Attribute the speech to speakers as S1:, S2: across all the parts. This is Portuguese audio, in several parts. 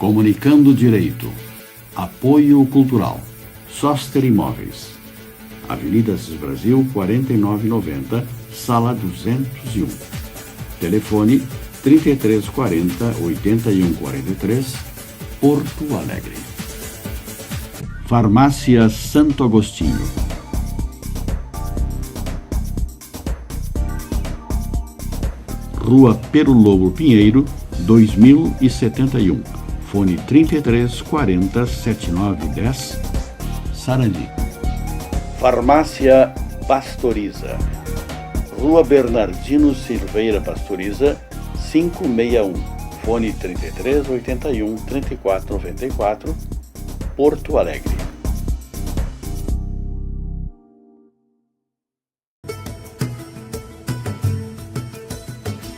S1: Comunicando Direito. Apoio Cultural. Soster Imóveis. Avenida Assis Brasil, 4990, Sala 201. Telefone 3340-8143, Porto Alegre. Farmácia Santo Agostinho. Rua Pero Lobo Pinheiro, 2071. Fone 3340-7910, Sarandi. Farmácia Pastoriza. Rua Bernardino Silveira Pastoriza, 561. Fone 3381-3494, Porto Alegre.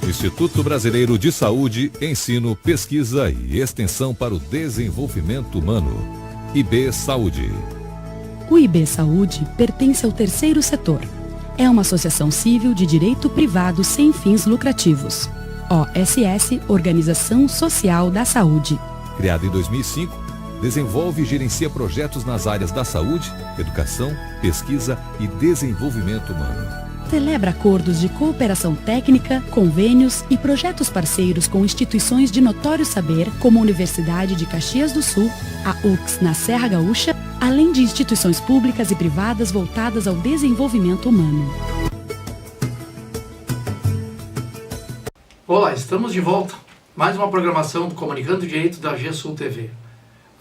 S2: Instituto Brasileiro de Saúde, Ensino, Pesquisa e Extensão para o Desenvolvimento Humano. IB Saúde.
S3: O IB Saúde pertence ao terceiro setor. É uma associação civil de direito privado sem fins lucrativos. OSS, Organização Social da Saúde.
S2: Criado em 2005, desenvolve e gerencia projetos nas áreas da saúde, educação, pesquisa e desenvolvimento humano.
S3: Celebra acordos de cooperação técnica, convênios e projetos parceiros com instituições de notório saber, como a Universidade de Caxias do Sul, a UX na Serra Gaúcha, além de instituições públicas e privadas voltadas ao desenvolvimento humano.
S4: Olá, estamos de volta. Mais uma programação do Comunicando Direito da GSUL TV.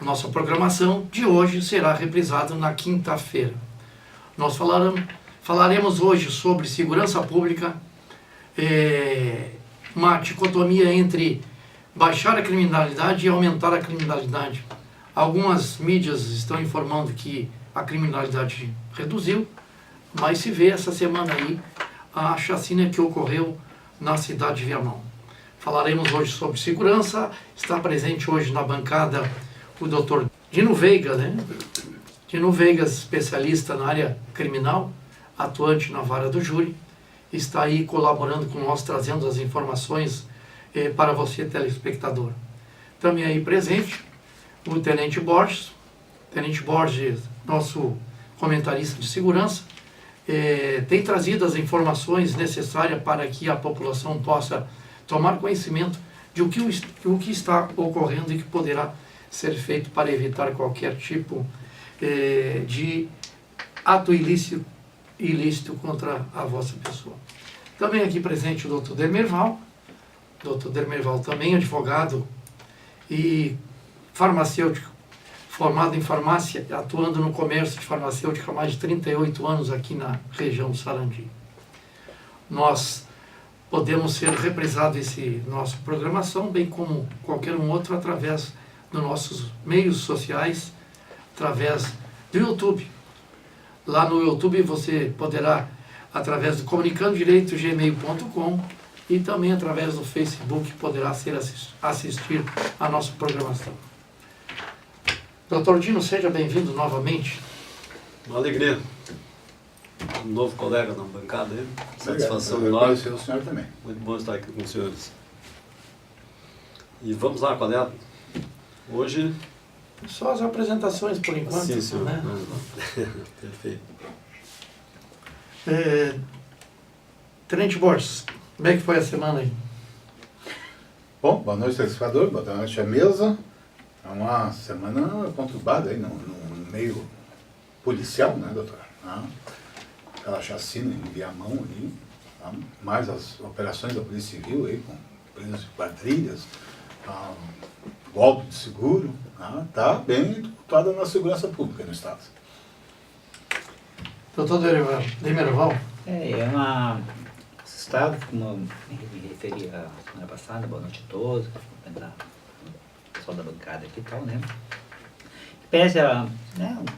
S4: A nossa programação de hoje será reprisada na quinta-feira. Nós falaremos hoje sobre segurança pública, uma dicotomia entre baixar a criminalidade e aumentar a criminalidade. Algumas mídias estão informando que a criminalidade reduziu, mas se vê essa semana aí a chacina que ocorreu na cidade de Viamão. Falaremos hoje sobre segurança. Está presente hoje na bancada o Dr. Dino Veiga, né? Dino Veiga, especialista na área criminal, atuante na vara do júri, está aí colaborando com nós, trazendo as informações para você, telespectador. Também aí presente o Tenente Borges. Tenente Borges, nosso comentarista de segurança, tem trazido as informações necessárias para que a população possa tomar conhecimento de o que está ocorrendo e que poderá ser feito para evitar qualquer tipo de ato ilícito contra a vossa pessoa. Também aqui presente o Dr. Dermerval. Dr. Dermerval também advogado e farmacêutico, formado em farmácia, atuando no comércio de farmacêutica há mais de 38 anos aqui na região do Sarandi. Nós podemos ser represados esse nossa programação, bem como qualquer um outro, através dos nossos meios sociais, através do YouTube. Lá no YouTube você poderá, através do comunicandodireito.gmail.com e também através do Facebook, poderá assistir a nossa programação. Dr. Dino, seja bem-vindo novamente.
S5: Uma alegria. Um novo colega na bancada aí. Satisfação
S6: enorme.
S5: enorme.
S6: Conhecer o senhor também.
S5: Muito bom estar aqui com os senhores. E vamos lá, qual é? Hoje...
S4: Só as apresentações por enquanto.
S5: Sim, senhor.
S4: Né?
S5: Perfeito.
S4: Tenente Borges, como é que foi a semana aí?
S6: Bom, boa noite, telespectador. Boa noite à mesa. É uma semana conturbada aí no meio policial, né, doutor? Aquela chacina em Viamão ali, mais as operações da Polícia Civil aí, com presos de quadrilhas, golpe de seguro, está bem dificultada na segurança pública no Estado.
S4: Doutor Demerval?
S7: Esse Estado, como me referi a semana passada, boa noite a todos, cumprimentar o pessoal da bancada aqui e tal, né? Pese a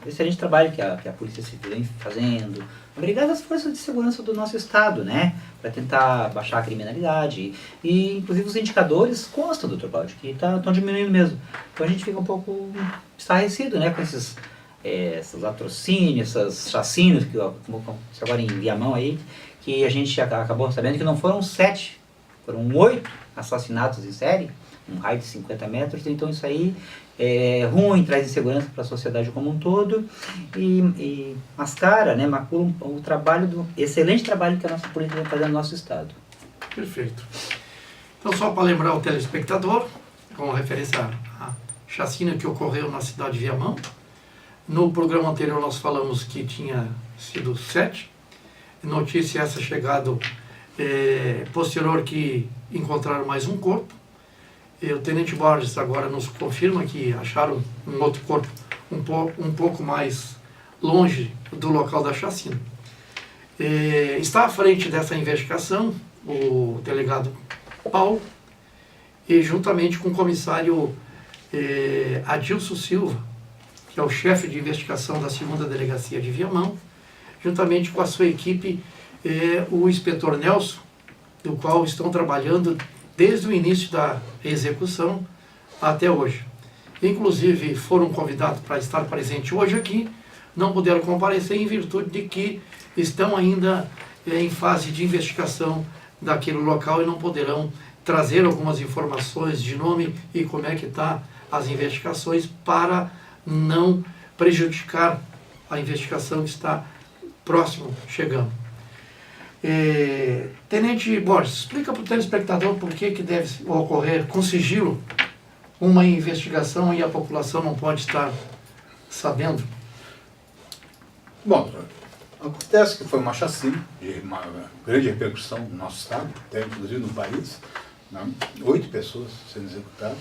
S7: o excelente trabalho que a Polícia Civil vem fazendo, obrigado às forças de segurança do nosso Estado, né? Para tentar baixar a criminalidade. E, inclusive, os indicadores constam, doutor Cláudio, que estão diminuindo mesmo. Então a gente fica um pouco estarrecido, né? Com esses latrocínios, essas chacinas, que agora em Viamão aí, que a gente acabou sabendo que não foram 7, foram 8 assassinatos em série, um raio de 50 metros, então isso aí é ruim, traz insegurança para a sociedade como um todo e mascara, né, macula o trabalho, excelente trabalho que a nossa polícia vai fazer no nosso estado.
S4: Perfeito. Então, só para lembrar o telespectador, com referência à chacina que ocorreu na cidade de Viamão, no programa anterior nós falamos que tinha sido 7, notícia essa chegada posterior que encontraram mais um corpo. E o Tenente Borges agora nos confirma que acharam um outro corpo um pouco mais longe do local da chacina. Está à frente dessa investigação o delegado Paulo, e juntamente com o comissário Adilson Silva, que é o chefe de investigação da 2ª Delegacia de Viamão, juntamente com a sua equipe, o inspetor Nelson, do qual estão trabalhando desde o início da execução até hoje. Inclusive foram convidados para estar presentes hoje aqui, não puderam comparecer em virtude de que estão ainda em fase de investigação daquele local e não poderão trazer algumas informações de nome e como é que está as investigações para não prejudicar a investigação que está próximo, chegando. Tenente Borges, explica para o telespectador por que deve ocorrer com sigilo uma investigação e a população não pode estar sabendo.
S6: Bom, acontece que foi uma chacina de uma grande repercussão no nosso estado, até inclusive no país, né? 8 pessoas sendo executadas,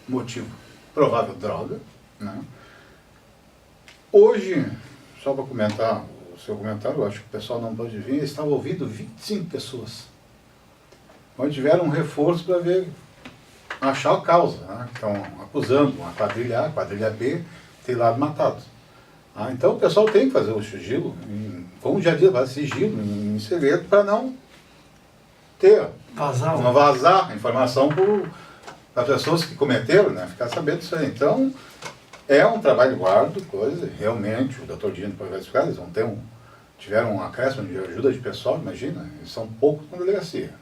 S6: motivo provável droga, né? Hoje, só para comentar o seu comentário, eu acho que o pessoal não pode vir, estava ouvindo 25 pessoas. Onde tiveram um reforço para ver, achar a causa, né? Estão acusando uma quadrilha A, quadrilha B, ter lado matado. Então o pessoal tem que fazer o sigilo, como já diz, vai sigilo, em segredo, para não ter, não vazar a informação para as pessoas que cometeram, né? Ficar sabendo disso aí. Então, é um trabalho árduo, coisa, realmente, o Dr. Dino vai explicar, eles vão ter tiveram um acréscimo de ajuda de pessoal, imagina, eles são poucos na delegacia.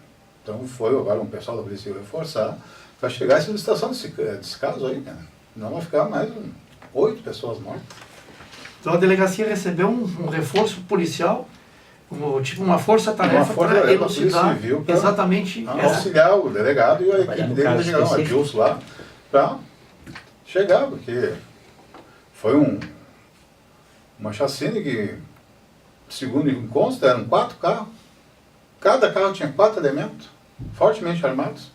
S6: Então foi agora um pessoal da polícia reforçar para chegar a essa licitação desse caso aí, né? Não vai ficar mais 8 pessoas mortas.
S4: Então a delegacia recebeu um reforço policial, tipo uma força-tarefa para elucidar exatamente
S6: auxiliar o delegado e a equipe dele vai chegar, o Adilson lá, para chegar, porque foi uma chacina que, segundo me consta, eram 4 carros, cada carro tinha 4 elementos fortemente armados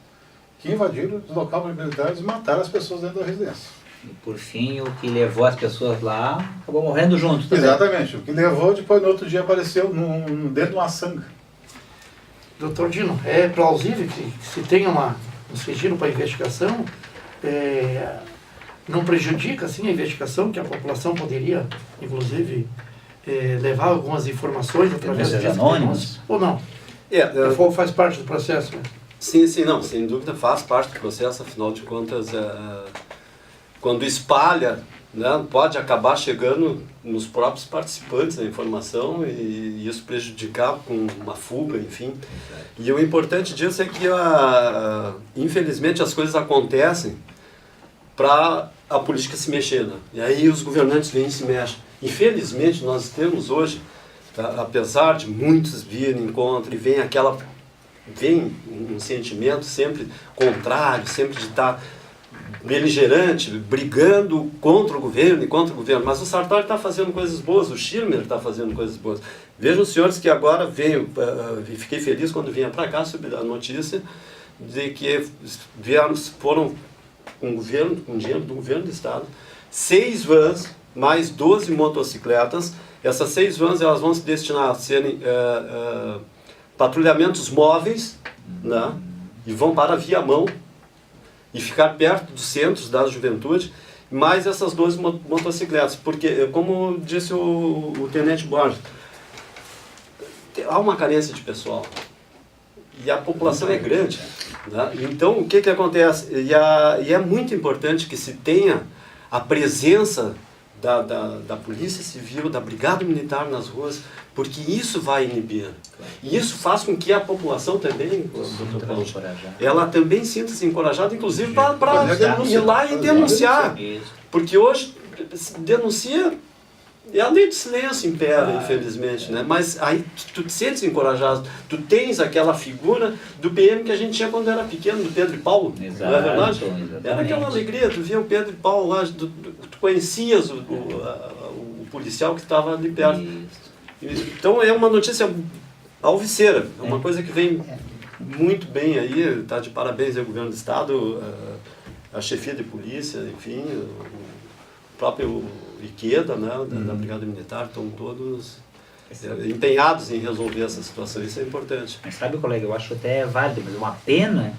S6: que invadiram os locais militares e mataram as pessoas dentro da residência.
S7: E por fim, o que levou as pessoas lá acabou morrendo junto também.
S6: Exatamente, o que levou depois no outro dia apareceu dentro de uma sanga.
S4: Doutor Dino, é plausível que se tenha um sigilo para investigação, não prejudica assim, a investigação, que a população poderia, inclusive, levar algumas informações através de
S7: anônimos?
S4: Ou não? Faz parte do processo? Né?
S5: Sim, não, sem dúvida faz parte do processo, afinal de contas, quando espalha, né, pode acabar chegando nos próprios participantes da informação e isso prejudicar com uma fuga, enfim. E o importante disso é que, infelizmente, as coisas acontecem para a política se mexer, né? E aí os governantes vêm e se mexem. Infelizmente, nós temos hoje, apesar de muitos virem contra e vem um sentimento sempre contrário, sempre de estar beligerante, brigando contra o governo e contra o governo, mas o Sartori está fazendo coisas boas, o Schirmer está fazendo coisas boas. Vejam os senhores que agora veio, e fiquei feliz quando vinha para cá sobre a notícia de que foram com dinheiro do governo do estado, 6 vans, mais 12 motocicletas. Essas 6 vans elas vão se destinar a serem patrulhamentos móveis, né? E vão para Viamão e ficar perto dos centros da juventude, mais essas 12 motocicletas, porque, como disse o Tenente Borges, há uma carência de pessoal e a população é grande, né? Então o que acontece? E é muito importante que se tenha a presença da Polícia Civil, da Brigada Militar nas ruas, porque isso vai inibir. E isso faz com que a população também, doutor Paulo, ela também sinta-se encorajada, inclusive para ir lá e denunciar. Porque hoje denuncia, e a lei de silêncio impera, infelizmente, né? Mas aí tu te sentes encorajado, tu tens aquela figura do PM que a gente tinha quando era pequeno, do Pedro e Paulo,
S7: Exato,
S5: não é verdade?
S7: exatamente.
S5: Era aquela alegria, tu via o Pedro e Paulo lá, tu conhecias o policial que estava ali perto. Então é uma notícia alviceira, é uma coisa que vem muito bem aí, tá de parabéns ao governo do estado, a chefia de polícia, enfim, o próprio Iqueda, né, da Brigada Militar, estão todos empenhados em resolver essa situação, isso é importante.
S7: Mas sabe, colega, eu acho até válido, mas é uma pena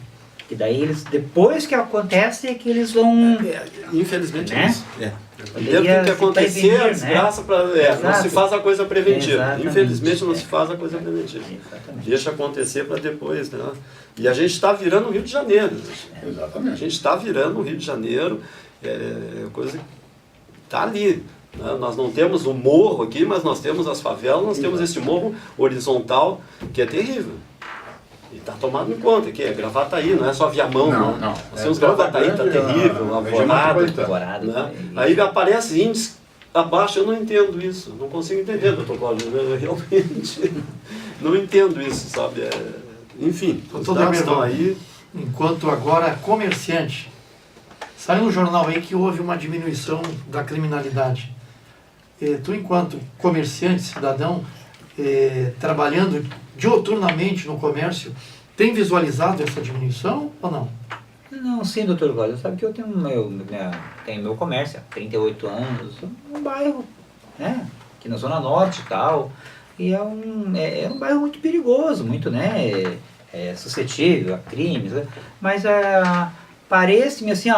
S7: que daí eles, depois que acontece, é que eles vão...
S5: Infelizmente
S7: né?
S5: é isso. Primeiro tem que acontecer a desgraça, não se faz a coisa preventiva.
S7: Exatamente.
S5: Infelizmente não se faz a coisa preventiva.
S7: Exatamente.
S5: Deixa acontecer para depois, né? E a gente está virando o Rio de Janeiro.
S6: Exatamente.
S5: A gente está virando o Rio de Janeiro, coisa que está ali. Né? Nós não temos o morro aqui, mas nós temos as favelas, nós temos esse morro horizontal que é terrível. E está tomado em conta, que é Gravataí, não é só Viamão,
S6: Não.
S5: Nós temos Gravataí, está terrível,
S7: Alvorada,
S5: né? Aí aparece índice abaixo, eu não entendo isso, não consigo entender, doutor Cláudio, eu realmente não entendo isso, sabe? Enfim, os dados estão aí.
S4: Enquanto agora comerciante, saiu no jornal aí que houve uma diminuição da criminalidade. Tu, enquanto comerciante, cidadão, trabalhando dioturnamente no comércio, tem visualizado essa diminuição ou não?
S7: Não, sim, doutor Cláudio, sabe que eu tenho meu comércio há 38 anos, um bairro, né, aqui na Zona Norte e tal, e é um bairro muito perigoso, muito, né, suscetível a crimes, né, mas parece-me assim,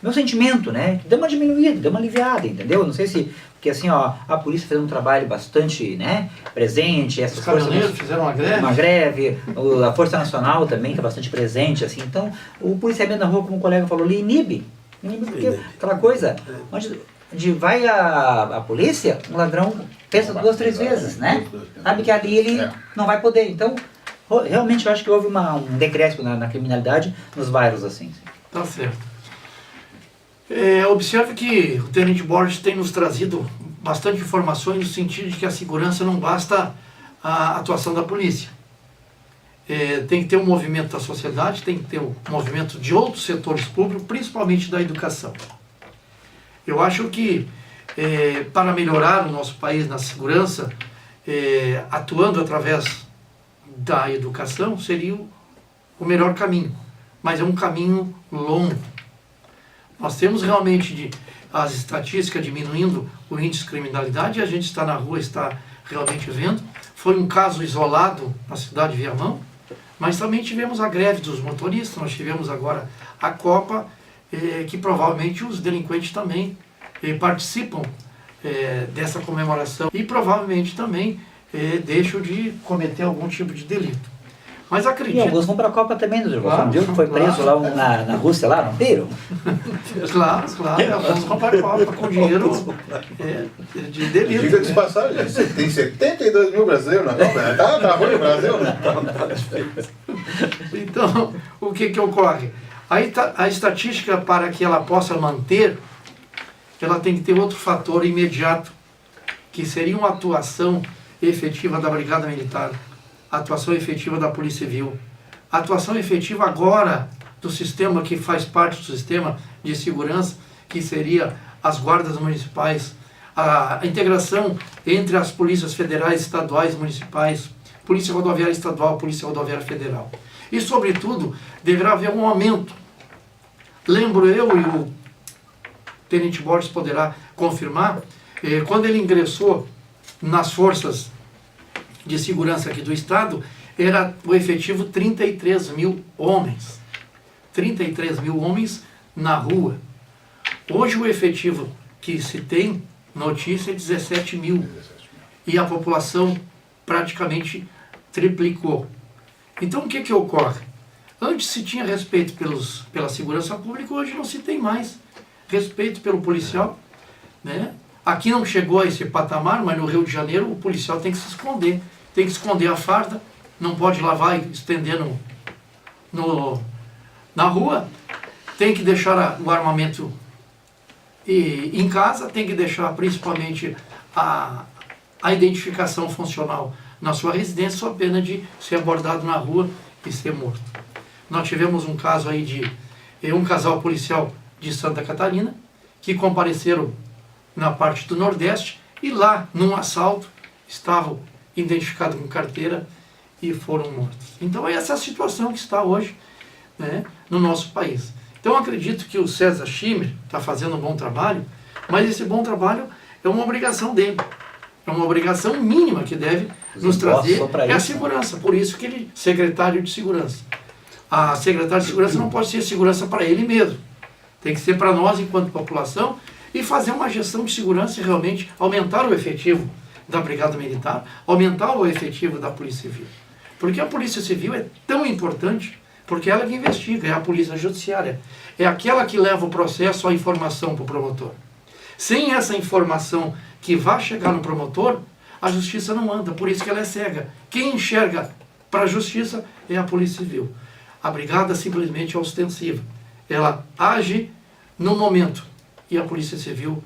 S7: meu sentimento, né, que deu uma diminuída, deu uma aliviada, entendeu? Não sei se, porque assim, a polícia fez um trabalho bastante, né, presente, essas
S4: Os caminhoneiros fizeram uma greve?
S7: A Força Nacional também está bastante presente, assim, então o policiamento na rua, como o colega falou ali, inibe porque aquela coisa, onde vai a polícia, um ladrão pensa 2, 3 vezes, né, sabe que ali ele não vai poder, então realmente eu acho que houve um decréscimo na criminalidade nos bairros assim.
S4: Tá certo. Observe que o Tenente Borges tem nos trazido bastante informações no sentido de que a segurança não basta a atuação da polícia. Tem que ter um movimento da sociedade, tem que ter um movimento de outros setores públicos, principalmente da educação. Eu acho que para melhorar o nosso país na segurança, atuando através da educação, seria o melhor caminho. Mas é um caminho longo. Nós temos realmente as estatísticas diminuindo o índice de criminalidade, a gente está na rua, está realmente vendo. Foi um caso isolado na cidade de Viamão, mas também tivemos a greve dos motoristas, nós tivemos agora a Copa, que provavelmente os delinquentes também participam dessa comemoração e provavelmente também deixam de cometer algum tipo de delito. Mas acredito...
S7: E alguns vão para a Copa também, doutor. Claro, viu que foi preso lá na Rússia, lá, não viram?
S4: Claro, alguns vão para a Copa com dinheiro de delito.
S6: Diga de passagem, tem 72 mil brasileiros na Copa, né? Tá ruim o Brasil, né?
S4: Então, o que ocorre? A estatística, para que ela possa manter, ela tem que ter outro fator imediato, que seria uma atuação efetiva da Brigada Militar, atuação efetiva da Polícia Civil, atuação efetiva agora do sistema que faz parte do sistema de segurança, que seria as guardas municipais, a integração entre as polícias federais, estaduais, municipais, Polícia Rodoviária Estadual, Polícia Rodoviária Federal. E, sobretudo, deverá haver um aumento. Lembro eu, e o Tenente Borges poderá confirmar, quando ele ingressou nas forças de segurança aqui do Estado, era o efetivo 33 mil homens. 33 mil homens na rua. Hoje o efetivo que se tem notícia é 17 mil. E a população praticamente triplicou. Então o que ocorre? Antes se tinha respeito pela segurança pública, hoje não se tem mais respeito pelo policial. né? Aqui não chegou a esse patamar, mas no Rio de Janeiro o policial tem que se esconder. Tem que esconder a farda, não pode lavar e estender na rua. Tem que deixar o armamento em casa, tem que deixar principalmente a identificação funcional na sua residência, sob pena de ser abordado na rua e ser morto. Nós tivemos um caso aí de um casal policial de Santa Catarina que compareceram na parte do Nordeste e lá, num assalto, estavam identificados com carteira e foram mortos. Então é essa a situação que está hoje, né, no nosso país. Então acredito que o César Schimmer está fazendo um bom trabalho, mas esse bom trabalho é uma obrigação dele. É uma obrigação mínima que deve nos trazer a segurança. Por isso que ele é secretário de segurança. A secretária de segurança não pode ser segurança para ele mesmo. Tem que ser para nós enquanto população e fazer uma gestão de segurança e realmente aumentar o efetivo da Brigada Militar, aumentar o efetivo da Polícia Civil. Porque a Polícia Civil é tão importante, porque ela que investiga, é a Polícia Judiciária. É aquela que leva o processo, a informação para o promotor. Sem essa informação que vai chegar no promotor, a justiça não anda, por isso que ela é cega. Quem enxerga para a justiça é a Polícia Civil. A Brigada simplesmente é ostensiva. Ela age no momento e a Polícia Civil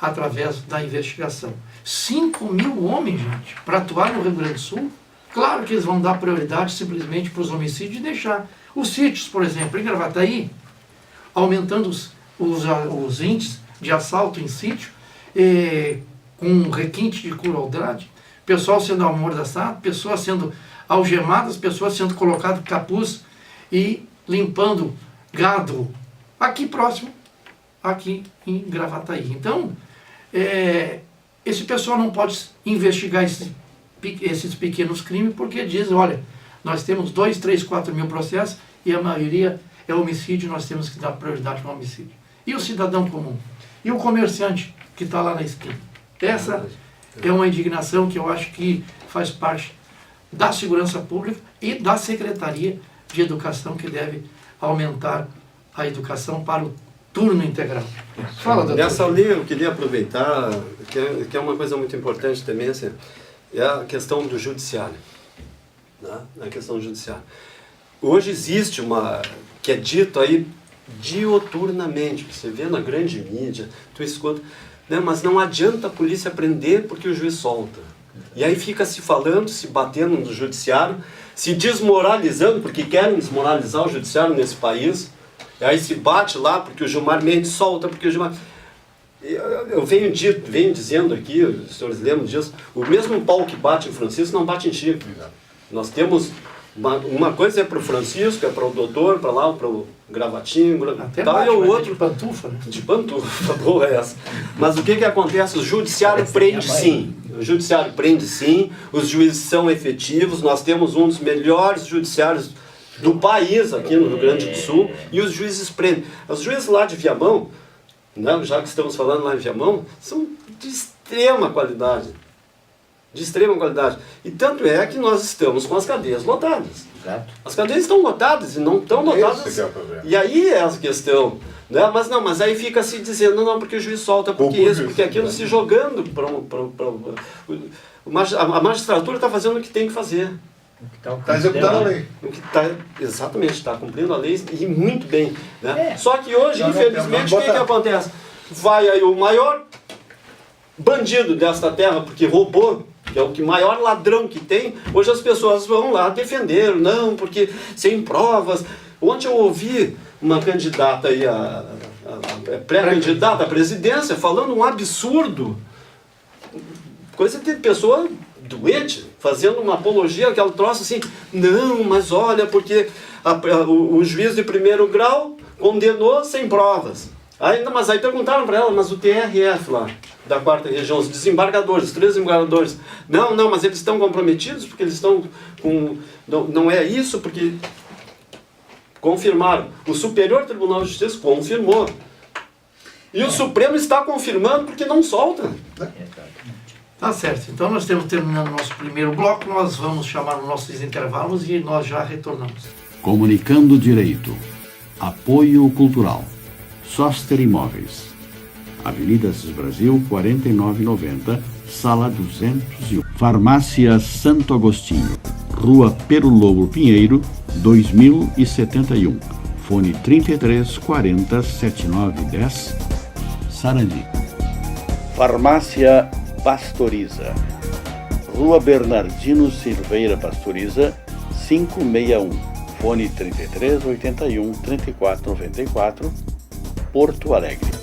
S4: através da investigação. 5.000 homens, gente, para atuar no Rio Grande do Sul. Claro que eles vão dar prioridade simplesmente para os homicídios e deixar os sítios, por exemplo, em Gravataí, aumentando os índices de assalto em sítio, com requinte de crueldade, pessoal sendo amordaçado, pessoas sendo algemadas, pessoas sendo colocadas capuz e limpando gado aqui próximo, aqui em Gravataí. Então, esse pessoal não pode investigar esses pequenos crimes porque diz, olha, nós temos 2, 3, 4 mil processos e a maioria é homicídio, nós temos que dar prioridade para o homicídio. E o cidadão comum? E o comerciante que está lá na esquina? Essa é uma indignação que eu acho que faz parte da segurança pública e da Secretaria de Educação, que deve aumentar a educação para o turno integral. Fala, doutor.
S5: Nessa linha eu queria aproveitar, que é uma coisa muito importante também, assim, é a questão do judiciário. Né? A questão do judiciário. Hoje existe uma, que é dito aí dioturnamente, você vê na grande mídia, tu escuta, né? Mas não adianta a polícia prender porque o juiz solta. E aí fica se falando, se batendo no judiciário, se desmoralizando, porque querem desmoralizar o judiciário nesse país. E aí se bate lá porque o Gilmar Mendes solta, porque o Gilmar... Eu venho dizendo aqui, os senhores lembram disso, o mesmo pau que bate em Francisco não bate em Chico. Nós temos uma coisa é para o Francisco, é para o doutor, para lá, para o gravatinho,
S4: até
S5: tal,
S4: bate,
S5: e o outro...
S4: de pantufa, né?
S5: De pantufa, boa essa. Mas o que acontece? O judiciário prende sim. O judiciário prende sim, os juízes são efetivos, nós temos um dos melhores judiciários do país aqui no Rio Grande do Sul, e os juízes prendem. Os juízes lá de Viamão, né, já que estamos falando lá em Viamão, são de extrema qualidade. De extrema qualidade. E tanto é que nós estamos com as cadeias lotadas.
S7: Exato.
S5: As cadeias estão lotadas e não estão lotadas.
S6: Esse que é o problema. E
S5: aí é essa questão. Né? Mas aí fica se dizendo, não, porque o juiz solta, porque isso, porque aquilo, se jogando para a magistratura está fazendo o que tem que fazer.
S6: Está executando a lei.
S5: Exatamente, está cumprindo a lei e muito bem. Né? Só que hoje, infelizmente, o que acontece? Vai aí o maior bandido desta terra, porque roubou, que é o maior ladrão que tem, hoje as pessoas vão lá defender, não, porque sem provas. Ontem eu ouvi uma candidata aí, a pré-candidata à presidência, falando um absurdo, coisa de pessoa doente, fazendo uma apologia, aquela troça assim, não, mas olha, porque o juiz de primeiro grau condenou sem provas. Mas aí perguntaram para ela, mas o TRF lá, da 4ª região, os desembargadores, os 3 desembargadores, não, mas eles estão comprometidos, porque eles estão com... Não é isso, porque confirmaram. O Superior Tribunal de Justiça confirmou. E o Supremo está confirmando porque não solta.
S4: Tá certo. Então nós estamos terminando o nosso primeiro bloco, nós vamos chamar os nossos intervalos e nós já retornamos.
S1: Comunicando Direito. Apoio Cultural. Soster Imóveis. Avenida Assis Brasil, 4990, Sala 201. Farmácia Santo Agostinho, Rua Pero Lobo Pinheiro, 2071. Fone 33 40 7910, Sarandi. Farmácia Pastoriza, Rua Bernardino Silveira Pastoriza, 561. Fone 33 81 34 94, Porto Alegre.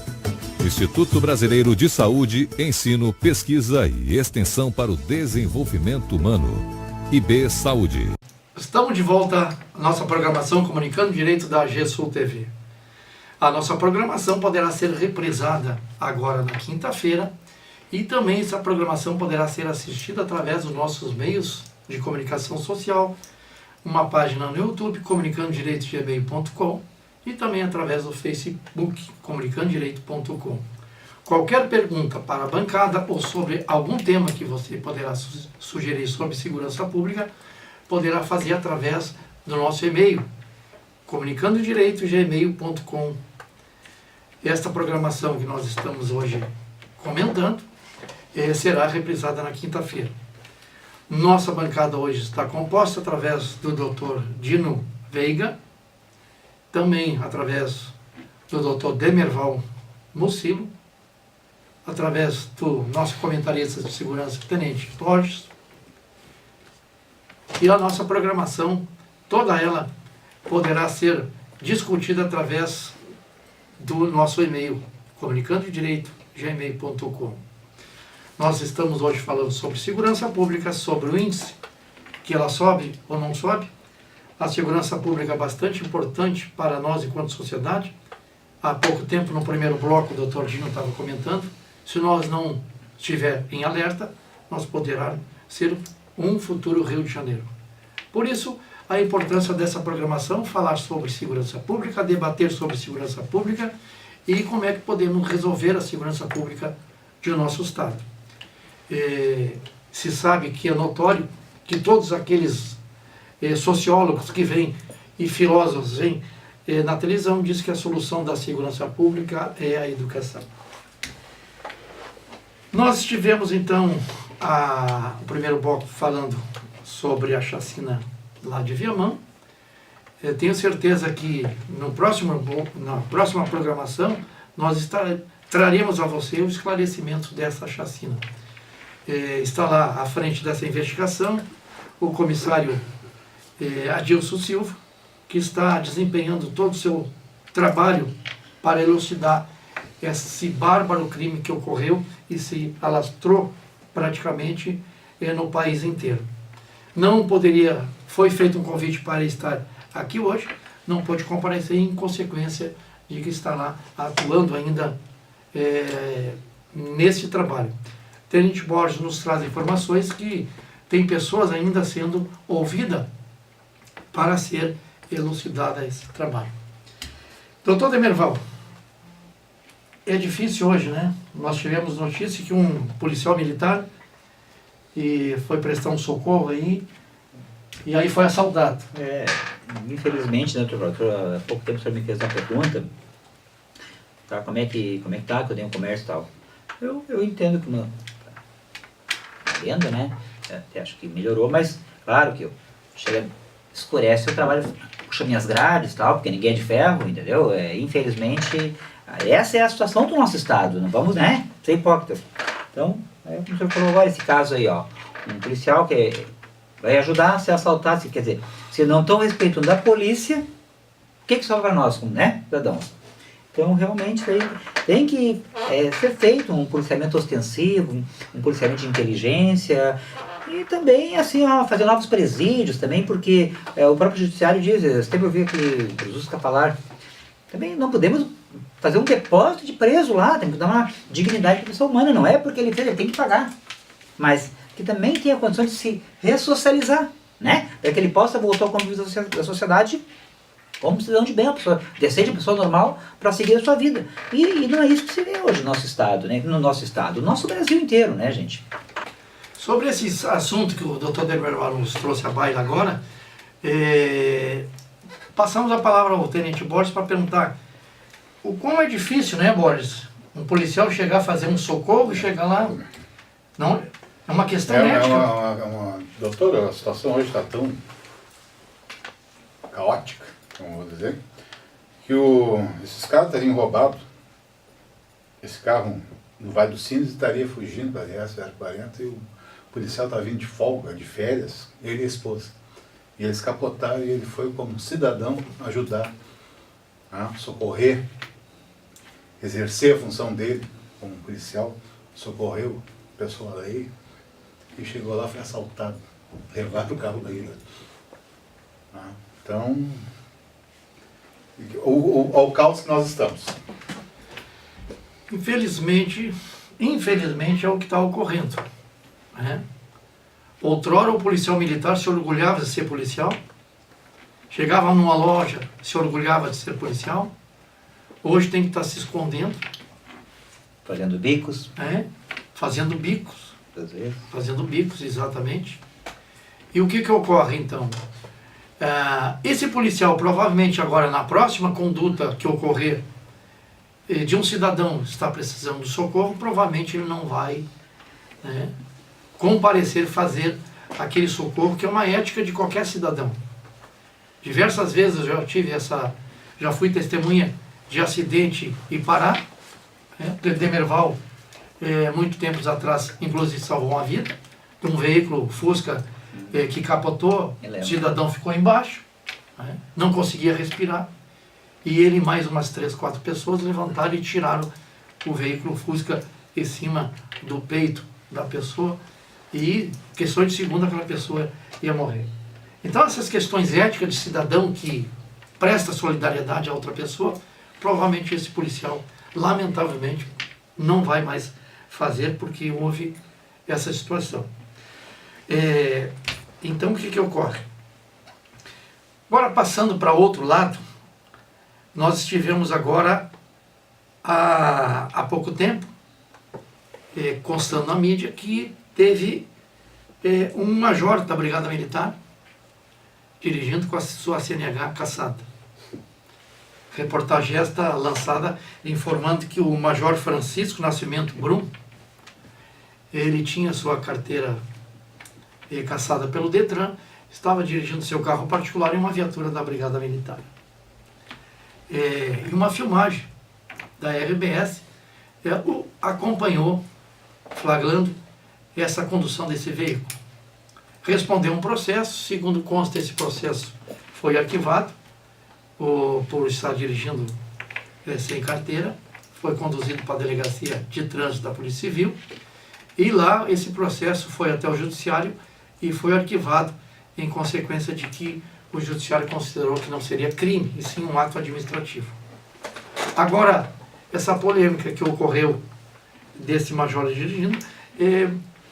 S2: Instituto Brasileiro de Saúde, Ensino, Pesquisa e Extensão para o Desenvolvimento Humano. IB Saúde.
S4: Estamos de volta à nossa programação Comunicando Direito da GSUL TV. A nossa programação poderá ser reprisada agora na quinta-feira e também essa programação poderá ser assistida através dos nossos meios de comunicação social, uma página no YouTube, comunicandodireito.gmail.com, e também através do Facebook, comunicandodireito.com. Qualquer pergunta para a bancada ou sobre algum tema que você poderá sugerir sobre segurança pública, poderá fazer através do nosso e-mail, comunicandodireito.gmail.com. Esta programação que nós estamos hoje comentando será reprisada na quinta-feira. Nossa bancada hoje está composta através do Dr. Dino Veiga, também através do Dr. Demerval Mucilo, através do nosso comentarista de segurança, Tenente Borges, e a nossa programação, toda ela poderá ser discutida através do nosso e-mail, comunicandodireito.gmail.com. Nós estamos hoje falando sobre segurança pública, sobre o índice, que ela sobe ou não sobe. A segurança pública é bastante importante para nós enquanto sociedade. Há pouco tempo, no primeiro bloco, o Dr. Dino estava comentando, se nós não estiver em alerta, nós poderá ser um futuro Rio de Janeiro. Por isso, a importância dessa programação, falar sobre segurança pública, debater sobre segurança pública e como é que podemos resolver a segurança pública do nosso Estado. Se sabe que é notório que todos aqueles sociólogos que vêm e filósofos vêm na televisão dizem que a solução da segurança pública é a educação. Nós tivemos então o primeiro bloco falando sobre a chacina lá de Viamão. Tenho certeza que na próxima programação nós traremos a você o esclarecimento dessa chacina. Está lá à frente dessa investigação o comissário Adilson Silva, que está desempenhando todo o seu trabalho para elucidar esse bárbaro crime que ocorreu e se alastrou praticamente no país inteiro. Foi feito um convite para estar aqui hoje, não pôde comparecer em consequência de que está lá atuando ainda nesse trabalho. Tenente Borges nos traz informações que tem pessoas ainda sendo ouvidas para ser elucidada esse trabalho. Doutor Demerval, é difícil hoje, né? Nós tivemos notícia que um policial militar foi prestar um socorro aí, e aí foi assaltado.
S7: Infelizmente, né, doutor, há pouco tempo o senhor me fez uma pergunta, tá, como é que tá, que eu dei um comércio e tal. Eu entendo que uma venda, né, até acho que melhorou, mas claro que escurece o trabalho, puxa minhas grades e tal, porque ninguém é de ferro, entendeu? Infelizmente, essa é a situação do nosso Estado, não vamos, né, ser hipócritas. Então, como o senhor falou agora, esse caso aí, ó, um policial que vai ajudar a ser assaltado, quer dizer, se não estão respeitando a polícia, o que sobra para nós, né, cidadãos? Então, realmente, tem que ser feito um policiamento ostensivo, um policiamento de inteligência, e também, assim, fazer novos presídios também, porque o próprio judiciário diz, eu sempre ouvi aquele Jesus falar, também não podemos fazer um depósito de preso lá, tem que dar uma dignidade para a pessoa humana, não é porque ele fez, ele tem que pagar, mas que também tem a condição de se ressocializar, né, para que ele possa voltar ao convívio da sociedade como cidadão de bem, uma pessoa decente, uma pessoa normal, para seguir a sua vida. E não é isso que se vê hoje no nosso Estado, né? No nosso Estado, no nosso Brasil inteiro, né, gente?
S4: Sobre esse assunto que o Dr. Demerval nos trouxe à baila agora, passamos a palavra ao Tenente Borges para perguntar o quão é difícil, né, Borges, Um policial chegar a fazer um socorro e chegar lá, não, é uma questão ética.
S6: Doutor, a situação hoje está tão caótica, como vou dizer, que esses caras teriam roubado esse carro no Vale dos Sinos e estaria fugindo para a RS-040 e o policial estava vindo de folga, de férias, ele e a esposa. E eles capotaram e ele foi como cidadão ajudar a socorrer, exercer a função dele como policial, socorreu o pessoal aí e chegou lá, foi assaltado, levaram o carro daí. Então, ao caos que nós estamos.
S4: Infelizmente é o que está ocorrendo. Né? Outrora o policial militar se orgulhava de ser policial, chegava numa loja, se orgulhava de ser policial, hoje tem que estar se escondendo.
S7: Fazendo bicos.
S4: Fazendo bicos.
S7: Às vezes.
S4: Fazendo bicos, exatamente. E o que ocorre então? Esse policial provavelmente agora na próxima conduta que ocorrer de um cidadão que está precisando de socorro, provavelmente ele não vai comparecer, fazer aquele socorro, que é uma ética de qualquer cidadão. Diversas vezes eu já fui testemunha de acidente em Pará, Demerval, muito tempos atrás, inclusive salvou uma vida, de um veículo Fusca que capotou, o cidadão ficou embaixo, não conseguia respirar, e ele e mais umas 3, 4 pessoas levantaram e tiraram o veículo Fusca em cima do peito da pessoa, e questão de segundo aquela pessoa ia morrer. Então essas questões éticas de cidadão que presta solidariedade a outra pessoa, provavelmente esse policial, lamentavelmente, não vai mais fazer porque houve essa situação. Então o que ocorre? Agora passando para outro lado, nós estivemos agora há pouco tempo constando na mídia que teve um major da Brigada Militar dirigindo com a sua CNH caçada. Reportagem esta lançada informando que o Major Francisco Nascimento Brum, ele tinha sua carteira caçada pelo Detran, estava dirigindo seu carro particular em uma viatura da Brigada Militar. E uma filmagem da RBS acompanhou, flagrando essa condução desse veículo. Respondeu um processo, segundo consta, esse processo foi arquivado por estar dirigindo sem carteira, foi conduzido para a Delegacia de Trânsito da Polícia Civil, e lá esse processo foi até o Judiciário e foi arquivado em consequência de que o Judiciário considerou que não seria crime, e sim um ato administrativo. Agora, essa polêmica que ocorreu desse major dirigindo,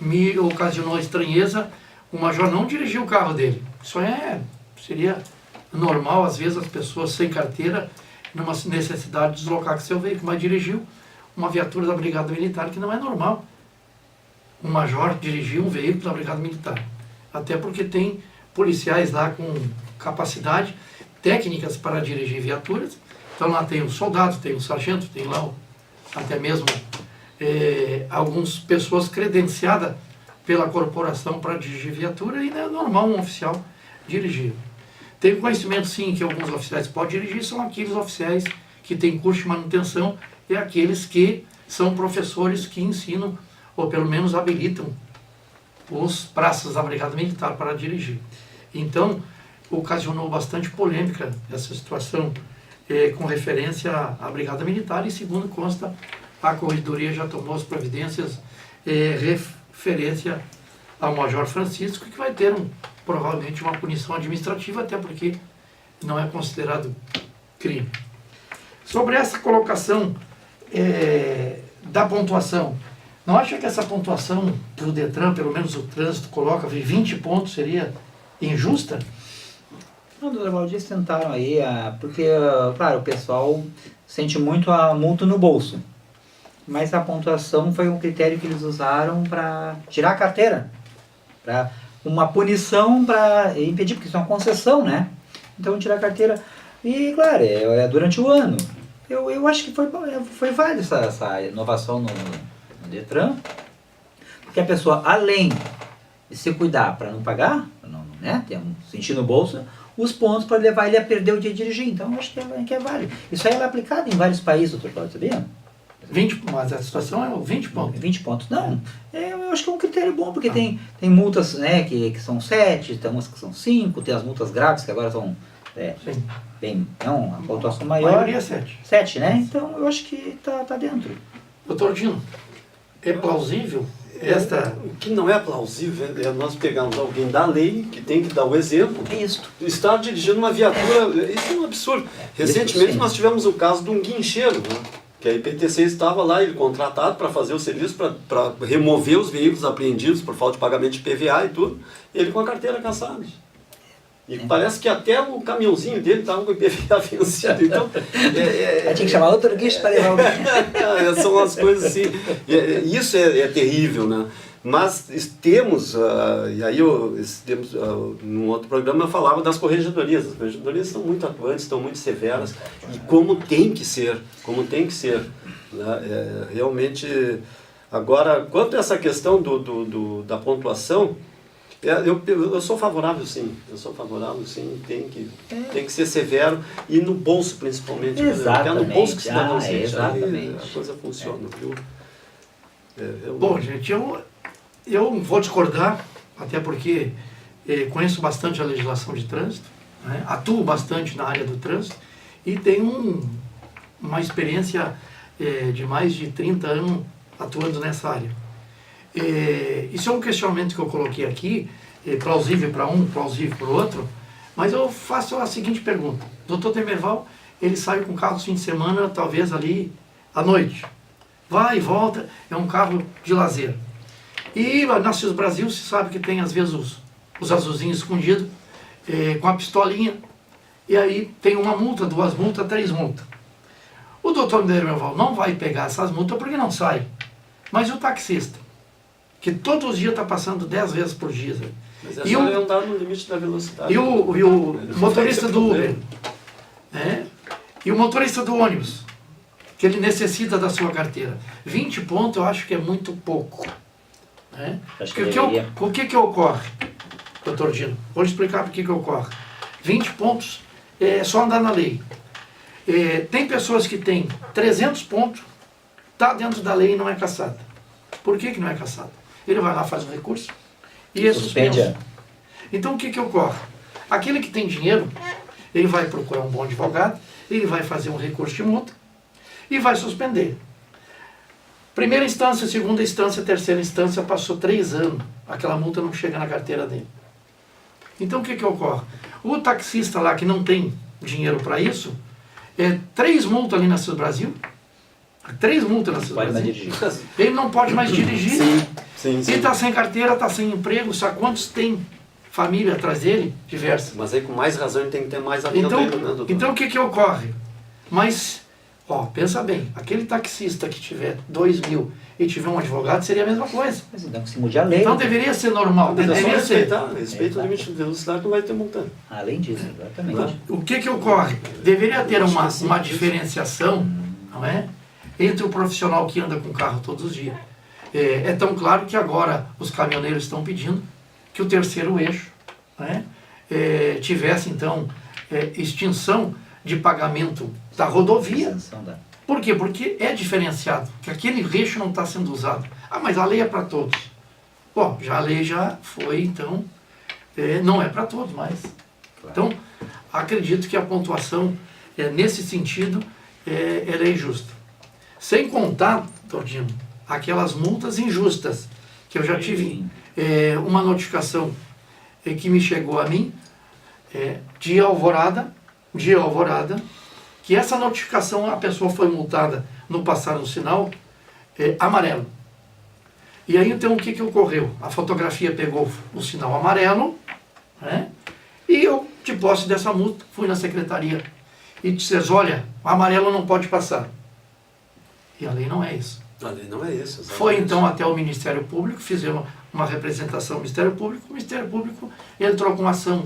S4: me ocasionou estranheza. O major não dirigiu o carro dele. Isso seria normal, às vezes, as pessoas sem carteira, numa necessidade de deslocar com seu veículo, mas dirigiu uma viatura da Brigada Militar, que não é normal. Um major dirigiu um veículo da Brigada Militar. Até porque tem policiais lá com capacidade, técnicas para dirigir viaturas. Então lá tem o soldado, tem o sargento, tem lá até mesmo algumas pessoas credenciadas pela corporação para dirigir viatura, e não é normal um oficial dirigir. Tenho conhecimento sim que alguns oficiais podem dirigir, são aqueles oficiais que têm curso de manutenção e aqueles que são professores que ensinam, ou pelo menos habilitam, os praças da Brigada Militar para dirigir. Então, ocasionou bastante polêmica essa situação com referência à Brigada Militar, e segundo consta, a Corredoria já tomou as providências referência ao Major Francisco, que vai ter provavelmente uma punição administrativa, até porque não é considerado crime. Sobre essa colocação da pontuação, não acha que essa pontuação que o Detran, pelo menos o trânsito, coloca de 20 pontos seria injusta?
S7: Não, doutor Valdir, eles tentaram aí, porque, claro, o pessoal sente muito a multa no bolso. Mas a pontuação foi um critério que eles usaram para tirar a carteira. Para uma punição para impedir, porque isso é uma concessão, né? Então, tirar a carteira. E, claro, é durante o ano. eu acho que foi válida essa inovação no Detran, porque a pessoa, além de se cuidar para não pagar, né, ter um sentido no bolso, os pontos para levar ele a perder o dia de dirigir. Então, eu acho que é válido. Isso aí é aplicado em vários países, doutor Cláudio, sabia?
S4: 20, mas a situação é 20 pontos.
S7: 20 pontos. Não, eu acho que é um critério bom, porque tem multas, né, que são 7, tem umas que são 5, tem as multas graves que agora são a pontuação maior.
S4: A maioria é 7.
S7: 7, né? Então eu acho que tá dentro.
S4: Doutor Dino, é plausível esta...
S5: O que não é plausível é nós pegarmos alguém da lei, que tem que dar o exemplo,
S7: É isso.
S5: estar dirigindo uma viatura. Isso é um absurdo. Recentemente
S7: sim.
S5: nós tivemos o caso de um guincheiro, né? Que a IPTC estava lá, ele contratado para fazer o serviço, para remover os veículos apreendidos por falta de pagamento de PVA e tudo, ele com a carteira caçada. E parece que até o caminhãozinho dele estava com o IPVA vencido. Então,
S7: Aí tinha que chamar outro guicho para levar o
S5: são as coisas assim. Isso é terrível, né? Mas temos, e aí num outro programa eu falava das corregedorias. As corregedorias estão muito atuantes, estão muito severas, e como tem que ser, né? Realmente, agora, quanto a essa questão da pontuação, eu sou favorável sim, tem que ser severo, e no bolso principalmente.
S7: Exatamente.
S5: Porque é no bolso que o cidadão sente,
S7: exatamente.
S5: a coisa funciona, viu?
S4: Bom, gente, eu vou discordar, até porque conheço bastante a legislação de trânsito, né? Atuo bastante na área do trânsito e tenho uma experiência de mais de 30 anos atuando nessa área. Isso é um questionamento que eu coloquei aqui, plausível para um, plausível para o outro, mas eu faço a seguinte pergunta. O Dr. Demerval, ele sai com o carro no fim de semana, talvez ali à noite. Vai e volta, é um carro de lazer. E na CIS Brasil se sabe que tem às vezes os azulzinhos escondidos, com a pistolinha, e aí tem uma multa, 2 multas, 3 multas. O doutor Demerval não vai pegar essas multas porque não sai. Mas o taxista, que todos os dias está passando 10 vezes por dia.
S5: Mas é só ele andar no limite da velocidade.
S4: E o motorista do Uber, né? E o motorista do ônibus, que ele necessita da sua carteira. 20 pontos eu acho que é muito pouco. Né? O que ocorre, doutor Dino? Vou explicar por que ocorre. 20 pontos é só andar na lei. Tem pessoas que têm 300 pontos, está dentro da lei e não é cassada. Por que não é cassada? Ele vai lá, faz um recurso e é suspenso. Então o que ocorre? Aquele que tem dinheiro, ele vai procurar um bom advogado, ele vai fazer um recurso de multa e vai suspender. Primeira instância, segunda instância, terceira instância, passou 3 anos, aquela multa não chega na carteira dele. Então o que ocorre? O taxista lá que não tem dinheiro para isso, 3 multas ali na CIS Brasil, 3 multas na CIS Brasil, ele não pode mais dirigir.
S5: Sim.
S4: E está sem carteira, está sem emprego, sabe quantos tem família atrás dele? Diversas.
S5: Mas aí com mais razão ele tem que ter mais atento ainda, né, doutor?
S4: Então o que ocorre? Mas, pensa bem, aquele taxista que tiver 2 mil e tiver um advogado, seria a mesma coisa.
S7: Mas então que se mude a lei.
S4: Então deveria ser normal,
S5: Mas
S4: deveria ser.
S5: Respeita o limite de velocidade, não vai ter multa.
S7: Além disso, exatamente.
S4: O que ocorre? Deveria ter uma diferenciação, não é? Entre o profissional que anda com o carro todos os dias. É tão claro que agora os caminhoneiros estão pedindo que o terceiro eixo, né, tivesse, então, extinção de pagamento da rodovia. Por quê? Porque é diferenciado, que aquele eixo não está sendo usado. Mas a lei é para todos. Bom, a lei já foi, então, não é para todos mais. Então, acredito que a pontuação, nesse sentido, ela é injusta. Sem contar, Tordino, aquelas multas injustas, que eu já tive uma notificação que me chegou a mim, de Alvorada, que essa notificação, a pessoa foi multada no passar no sinal amarelo. E aí então o que ocorreu? A fotografia pegou o sinal amarelo, né? E eu, de posse dessa multa, fui na secretaria e disse: olha, o amarelo não pode passar. E a lei não é isso.
S5: A lei não é isso. Exatamente.
S4: Foi então até o Ministério Público, fizemos uma representação do Ministério Público, o Ministério Público entrou com uma ação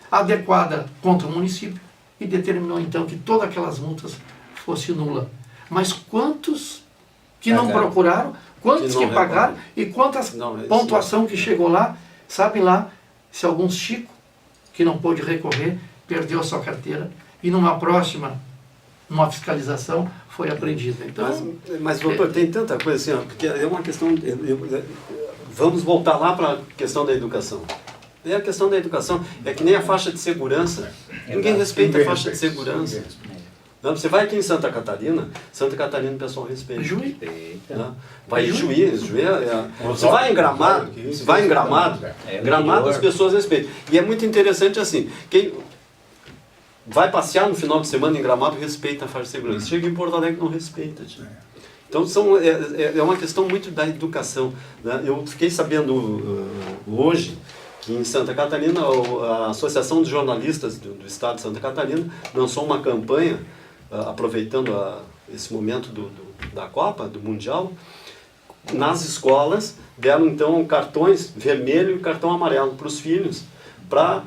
S4: adequada contra o município e determinou então que todas aquelas multas fosse nula. Mas quantos que não
S5: Pagaram.
S4: procuraram, quantos
S5: Que
S4: que
S5: não
S4: pagaram
S5: recordaram.
S4: e quantas
S5: Não, é isso
S4: pontuação que chegou lá, sabe lá se algum Chico que não pôde recorrer perdeu a sua carteira e numa próxima, numa fiscalização, foi apreendida. Então,
S5: Mas doutor, tem tanta coisa assim, ó, porque é uma questão... vamos voltar lá para a questão da educação. E a questão da educação é que nem a faixa de segurança. Ninguém respeita a faixa de segurança. Não, você vai aqui em Santa Catarina o pessoal respeita.
S4: Juiz.
S5: Né? Vai em Juiz, você vai em Gramado, Gramado as pessoas respeitam. E é muito interessante assim, quem vai passear no final de semana em Gramado respeita a faixa de segurança. Chega em Porto Alegre não respeita. Então é uma questão muito da educação. Né? Eu fiquei sabendo hoje que em Santa Catarina a Associação de Jornalistas do Estado de Santa Catarina lançou uma campanha aproveitando esse momento da Copa, do Mundial. Nas escolas deram então cartões vermelho e cartão amarelo para os filhos, para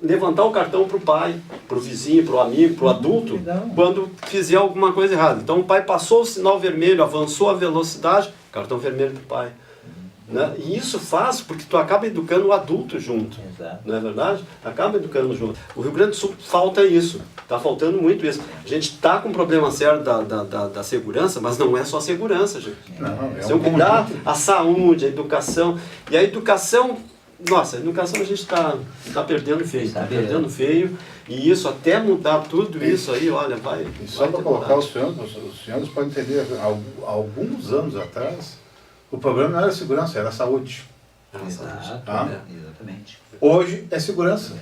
S5: levantar o cartão para o pai, para o vizinho, para o amigo, para o adulto, quando fizer alguma coisa errada. Então o pai passou o sinal vermelho, avançou a velocidade, cartão vermelho para o pai. Né? E isso faz porque tu acaba educando o adulto junto.
S7: Exato.
S5: Não é verdade? Acaba educando junto. O Rio Grande do Sul falta isso. Está faltando muito isso. A gente está com um problema sério da segurança, mas não é só a segurança, gente.
S6: Não,
S5: Se eu cuidar a saúde, a educação. E a educação, nossa, a educação a gente está perdendo feio. Está perdendo feio. E isso, até mudar tudo isso aí, olha, vai.
S6: E só para colocar os senhores podem entender, alguns anos atrás, o problema não era a segurança, era a saúde.
S7: Exato,
S6: Ah.
S7: Exatamente.
S6: Hoje é segurança.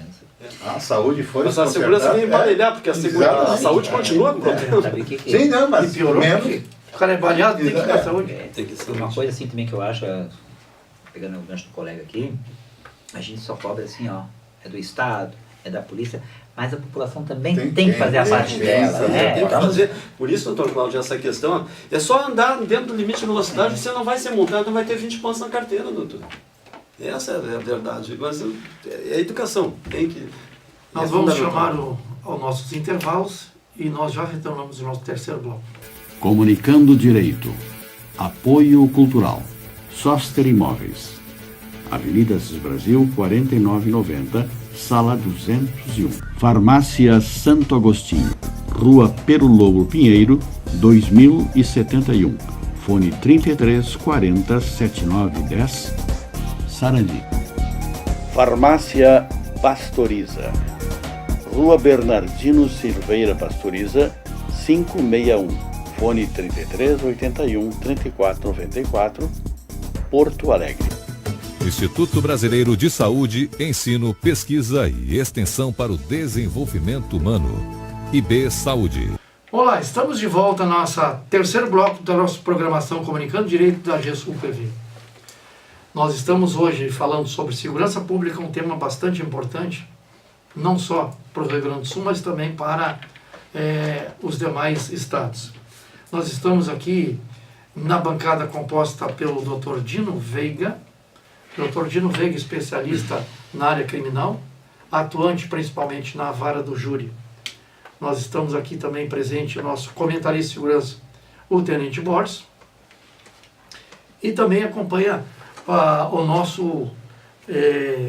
S6: A saúde foi
S5: Mas a segurança vem emparelhar, porque a saúde continua com problema.
S7: Sabe o que que
S6: Sim, não, mas
S4: E piorou,
S6: menos.
S4: porque o cara é baleado, tem que ir na saúde.
S5: Tem que ser
S7: uma coisa assim também que eu acho, pegando o gancho do colega aqui, a gente só cobra assim, ó, é do Estado, é da polícia, mas a população também tem que fazer a parte dela, né?
S5: Tem que fazer. Por isso, doutor Cláudio, essa questão, é só andar dentro do limite de velocidade, você não vai ser multado, não vai ter 20 pontos na carteira, doutor. Essa é a verdade. Mas é a educação. Tem que.
S4: Nós vamos chamar aos nossos intervalos e nós já retornamos o nosso terceiro bloco.
S1: Comunicando Direito. Apoio Cultural. Soster Imóveis. Avenida Assis Brasil, 4990, Sala 201. Farmácia Santo Agostinho. Rua Perulobo Pinheiro, 2071. Fone 33 40 7910. Sarandi. Farmácia Pastoriza. Rua Bernardino Silveira Pastoriza, 561. Fone 33 81 34 94. Porto Alegre.
S2: Instituto Brasileiro de Saúde, Ensino, Pesquisa e Extensão para o Desenvolvimento Humano. IB Saúde.
S4: Olá, estamos de volta no nosso terceiro bloco da nossa programação Comunicando Direito da GESUL PV. Nós estamos hoje falando sobre segurança pública, um tema bastante importante, não só para o Rio Grande do Sul, mas também para os demais estados. Nós estamos aqui na bancada composta pelo Dr. Dino Veiga. Dr. Dino Veiga, especialista na área criminal, atuante principalmente na vara do júri. Nós estamos aqui também presente o nosso comentarista de segurança, o Tenente Borges, e também acompanha o nosso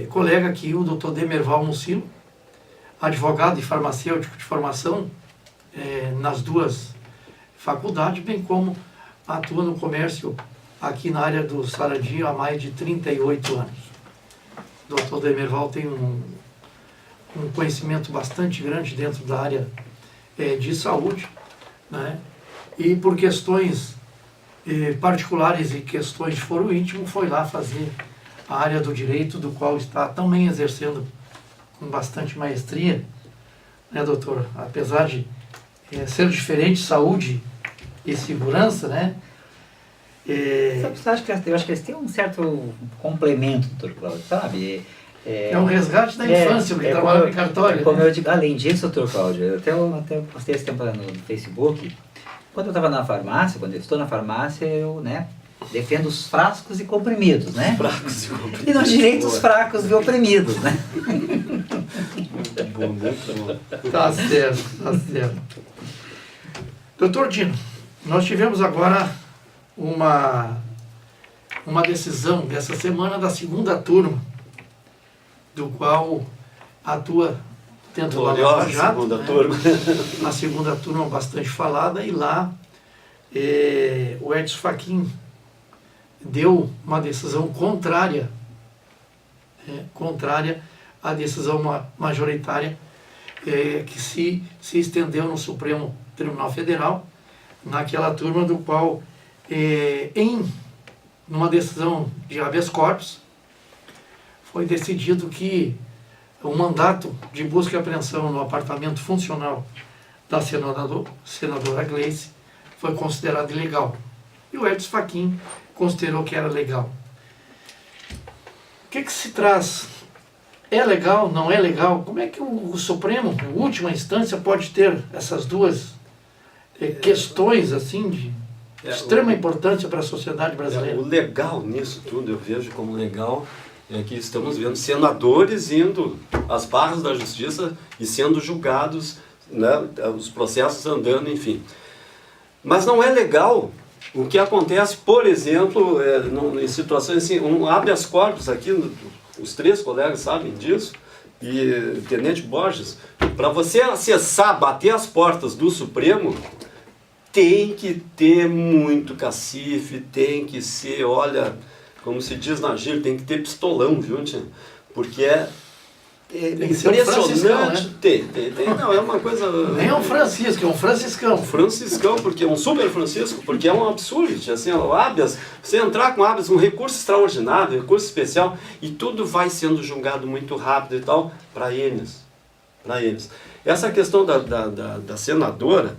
S4: colega aqui, o Dr. Demerval Mucilo, advogado e farmacêutico de formação nas duas faculdades, bem como atua no comércio aqui na área do Sarandi há mais de 38 anos. O Dr. Demerval tem um conhecimento bastante grande dentro da área de saúde, né? E por questões particulares e questões de foro íntimo, foi lá fazer a área do direito, do qual está também exercendo com bastante maestria, né, doutor? Apesar de ser diferente saúde e segurança, né?
S7: Eu acho que eles têm um certo complemento, doutor Cláudio, sabe?
S4: É um resgate da infância, porque trabalha em cartório.
S7: Como eu digo, além disso, doutor Cláudio, eu até postei esse tempo no Facebook, quando eu estava na farmácia, quando eu estou na farmácia, eu, né, defendo os frascos e comprimidos, né?
S5: Fracos e comprimidos.
S7: E nos direitos fracos e oprimidos, né?
S5: Muito bom, muito bom.
S4: Tá certo, tá certo. Doutor Dino, nós tivemos agora uma decisão dessa semana da segunda turma, do qual atua dentro da Lava Jato,
S5: segunda
S4: né?
S5: turma.
S4: A segunda turma bastante falada, e lá o Edson Fachin deu uma decisão contrária à decisão majoritária que se estendeu no Supremo Tribunal Federal, naquela turma do qual, numa decisão de habeas corpus, foi decidido que o mandato de busca e apreensão no apartamento funcional da senadora Gleice foi considerado ilegal. E o Edson Fachin considerou que era legal. O que se traz? É legal? Não é legal? Como é que o Supremo, em última instância, pode ter essas duas questões assim de extrema importância para a sociedade brasileira?
S5: O legal nisso tudo, eu vejo como legal, é que estamos vendo senadores indo às barras da justiça e sendo julgados, né, os processos andando, enfim. Mas não é legal o que acontece, por exemplo, em situações assim, habeas corpus aqui, os três colegas sabem disso, e Tenente Borges, para você acessar, bater as portas do Supremo, tem que ter muito cacife, tem que ser, olha, como se diz na gíria, tem que ter pistolão, viu, tia? Porque
S4: tem que ser um franciscão, né?
S5: Tem, não, é uma coisa...
S4: Nem é um Francisco, é um franciscão.
S5: Franciscão, porque é um super Francisco, porque é um absurdo, assim, o habeas, você entrar com habeas, um recurso extraordinário, um recurso especial, e tudo vai sendo julgado muito rápido e tal, para eles. Essa questão da senadora,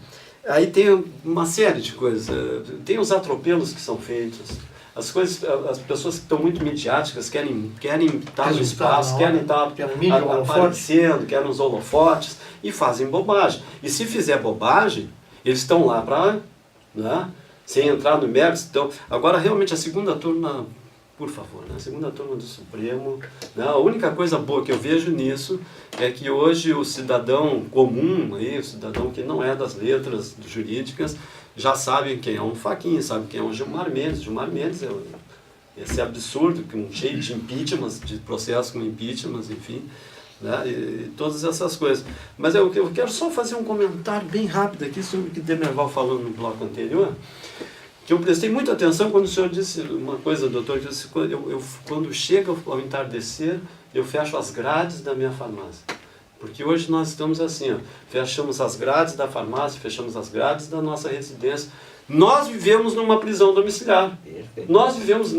S5: aí tem uma série de coisas, tem os atropelos que são feitos, as pessoas que estão muito midiáticas querem estar no espaço, querem estar aparecendo, querem os holofotes e fazem bobagem. E se fizer bobagem, eles estão lá para, né, sem entrar no mérito. Então, agora, realmente, a segunda turma, por favor, né, a segunda turma do Supremo, né, a única coisa boa que eu vejo nisso é que hoje o cidadão comum, aí, o cidadão que não é das letras jurídicas, já sabem quem é um Fachin, sabem quem é um Gilmar Mendes. Gilmar Mendes é esse absurdo, cheio de impeachments, de processos com impeachments, enfim, né, e todas essas coisas. Mas eu quero só fazer um comentário bem rápido aqui sobre o que Demerval falou no bloco anterior, que eu prestei muita atenção quando o senhor disse uma coisa, doutor, que disse, quando chega ao entardecer, eu fecho as grades da minha farmácia. Porque hoje nós estamos assim, ó, fechamos as grades da farmácia, fechamos as grades da nossa residência. Nós vivemos numa prisão domiciliar. Perfeito. Nós vivemos,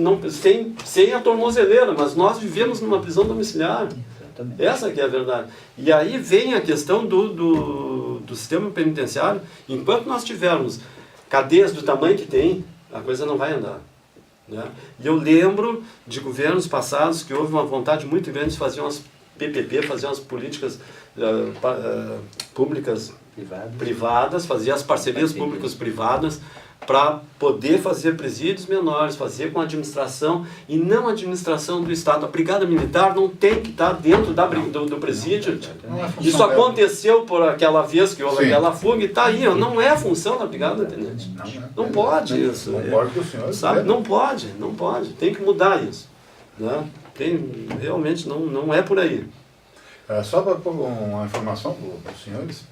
S5: sem a tornozeleira, mas nós vivemos numa prisão domiciliar. Exatamente. Essa que é a verdade. E aí vem a questão do sistema penitenciário. Enquanto nós tivermos cadeias do tamanho que tem, a coisa não vai andar. Né? E eu lembro de governos passados que houve uma vontade muito grande de fazer umas PPP, fazer umas políticas públicas privadas, fazer as parcerias públicas-privadas para poder fazer presídios menores, fazer com a administração e não a administração do Estado. A Brigada Militar não tem que estar dentro do presídio. Isso aconteceu por aquela vez que houve aquela fuga e está aí. Não é a função da Brigada, Tenente. Não pode isso. Sabe? Não pode. Tem que mudar isso. Né? Realmente não é por aí.
S6: Só para pôr uma informação para os senhores,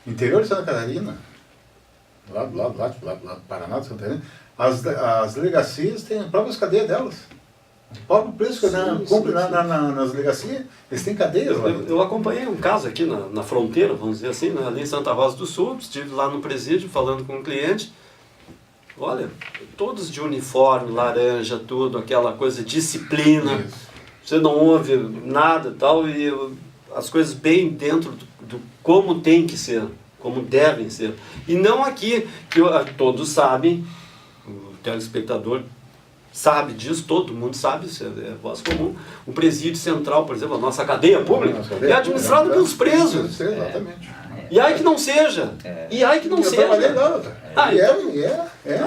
S6: interior de Santa Catarina, lá do Paraná, de Santa Catarina, as delegacias têm as próprias cadeias delas. O próprio preço que cumpre nas delegacias, eles têm cadeias lá.
S5: Eu acompanhei um caso aqui na fronteira, vamos dizer assim, né, ali em Santa Rosa do Sul, estive lá no presídio falando com um cliente. Olha, todos de uniforme, laranja, tudo, aquela coisa, disciplina. Isso. Você não ouve nada e tal, e as coisas bem dentro do como tem que ser, como devem ser. E não aqui, que todos sabem, o telespectador sabe disso, todo mundo sabe, isso é voz comum. O presídio central, por exemplo, a nossa cadeia pública, é administrado pelos presos.
S6: Exatamente.
S5: E aí que não seja. E aí que não seja.